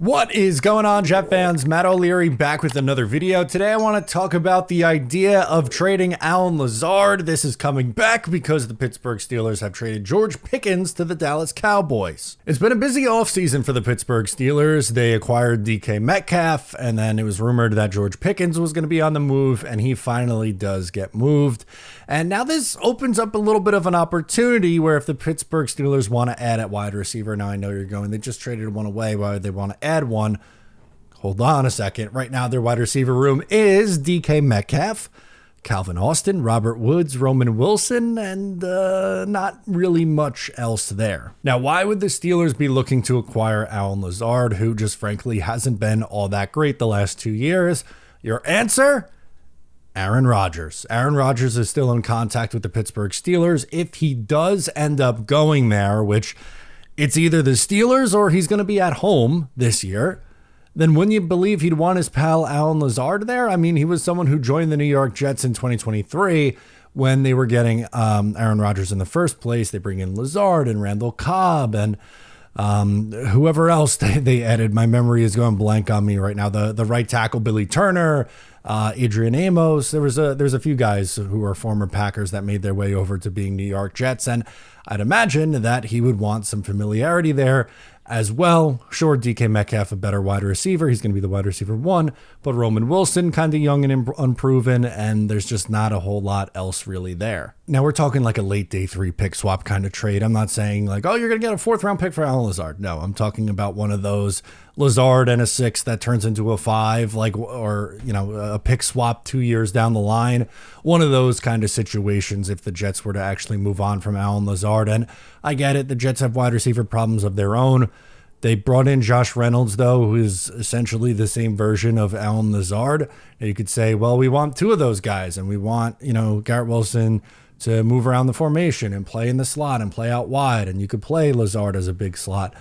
What is going on, Jet fans? Matt O'Leary back with another video. Today I want to talk about the idea of trading Allen Lazard. This is coming back because the Pittsburgh Steelers have traded George Pickens to the Dallas Cowboys. It's been a busy offseason for the Pittsburgh Steelers. They acquired DK Metcalf, and then it was rumored that George Pickens was going to be on the move, and he finally does get moved. And now this opens up a little bit of an opportunity where if the Pittsburgh Steelers want to add at wide receiver, now I know you're going, they just traded one away. Why would they want to add one? Hold on a second. Right now, their wide receiver room is DK Metcalf, Calvin Austin, Robert Woods, Roman Wilson, and not really much else there. Now, why would the Steelers be looking to acquire Allen Lazard, who just frankly hasn't been all that great the last 2 years? Your answer? Aaron Rodgers. Aaron Rodgers is still in contact with the Pittsburgh Steelers. If he does end up going there, which it's either the Steelers or he's going to be at home this year, then wouldn't you believe he'd want his pal Allen Lazard there? I mean, he was someone who joined the New York Jets in 2023 when they were getting Aaron Rodgers in the first place. They bring in Lazard and Randall Cobb and whoever else they added. My memory is going blank on me right now. The right tackle, Billy Turner, Adrian Amos. There's a few guys who are former Packers that made their way over to being New York Jets, and I'd imagine that he would want some familiarity there as well. Sure, DK Metcalf, a better wide receiver. He's going to be the wide receiver one, but Roman Wilson, kind of young and unproven, and there's just not a whole lot else really there. Now, we're talking like a late day 3 pick swap kind of trade. I'm not saying like, oh, you're going to get a 4th round pick for Allen Lazard. No, I'm talking about one of those Lazard and a 6 that turns into a 5, like, or, you know, a pick swap 2 years down the line. One of those kind of situations if the Jets were to actually move on from Allen Lazard. And I get it. The Jets have wide receiver problems of their own. They brought in Josh Reynolds, though, who is essentially the same version of Allen Lazard. Now you could say, well, we want 2 of those guys, and we want, you know, Garrett Wilson to move around the formation and play in the slot and play out wide, and you could play Lazard as a big slot,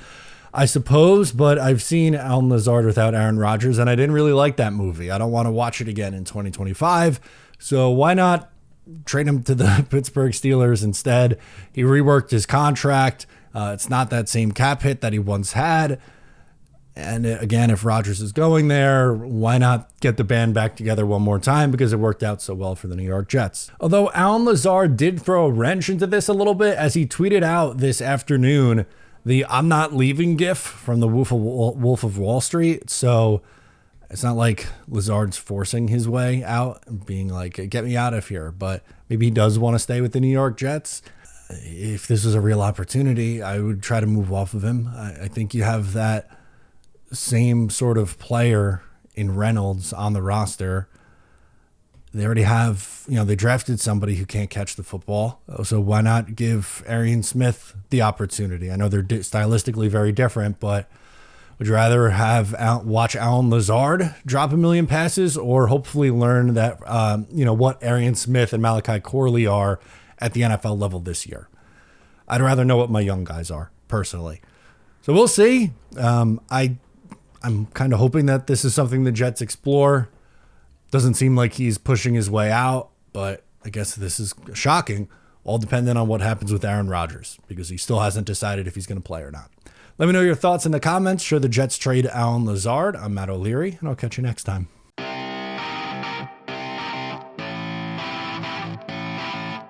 I suppose, but I've seen Allen Lazard without Aaron Rodgers, and I didn't really like that movie. I don't want to watch it again in 2025, so why not trade him to the Pittsburgh Steelers instead? He reworked his contract. It's not that same cap hit that he once had. And again, if Rodgers is going there, why not get the band back together one more time, because it worked out so well for the New York Jets. Although Allen Lazard did throw a wrench into this a little bit, as he tweeted out this afternoon the "I'm not leaving" gif from the Wolf of Wall Street. So it's not like Lazard's forcing his way out and being like, get me out of here. But maybe he does want to stay with the New York Jets. If this was a real opportunity, I would try to move off of him. I think you have that same sort of player in Reynolds on the roster. They already have, you know, they drafted somebody who can't catch the football. So why not give Arian Smith the opportunity? I know they're stylistically very different, but would you rather watch Allen Lazard drop 1 million passes, or hopefully learn that, you know, what Arian Smith and Malachi Corley are at the NFL level this year? I'd rather know what my young guys are, personally. So we'll see. I'm kind of hoping that this is something the Jets explore. Doesn't seem like he's pushing his way out, but I guess this is shocking, all dependent on what happens with Aaron Rodgers, because he still hasn't decided if he's going to play or not. Let me know your thoughts in the comments. Should the Jets trade Allen Lazard? I'm Matt O'Leary, and I'll catch you next time.